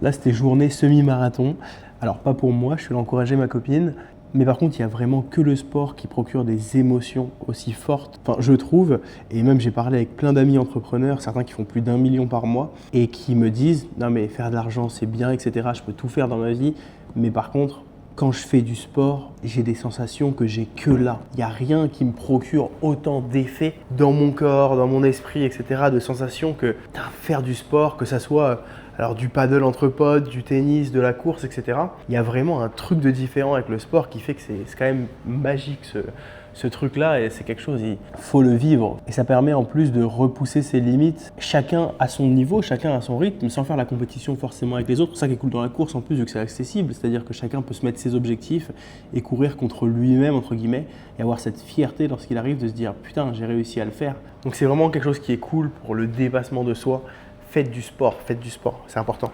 Là, c'était journée semi-marathon. Alors, pas pour moi, je suis allé encourager ma copine. Mais par contre, il n'y a vraiment que le sport qui procure des émotions aussi fortes, enfin, je trouve. Et même, j'ai parlé avec plein d'amis entrepreneurs, certains qui font plus d'1 million par mois, et qui me disent « Non mais faire de l'argent, c'est bien, etc. Je peux tout faire dans ma vie. Mais par contre, quand je fais du sport, j'ai des sensations que j'ai que là. Il n'y a rien qui me procure autant d'effets dans mon corps, dans mon esprit, etc. De sensations que faire du sport, que ça soit alors du paddle entre potes, du tennis, de la course, etc. Il y a vraiment un truc de différent avec le sport qui fait que c'est quand même magique ce truc-là et c'est quelque chose, il faut le vivre. Et ça permet en plus de repousser ses limites, chacun à son niveau, chacun à son rythme, sans faire la compétition forcément avec les autres. C'est ça qui est cool dans la course en plus, vu que c'est accessible, c'est-à-dire que chacun peut se mettre ses objectifs et courir contre lui-même, entre guillemets, et avoir cette fierté lorsqu'il arrive de se dire « Putain, j'ai réussi à le faire ». Donc c'est vraiment quelque chose qui est cool pour le dépassement de soi. Faites du sport, c'est important.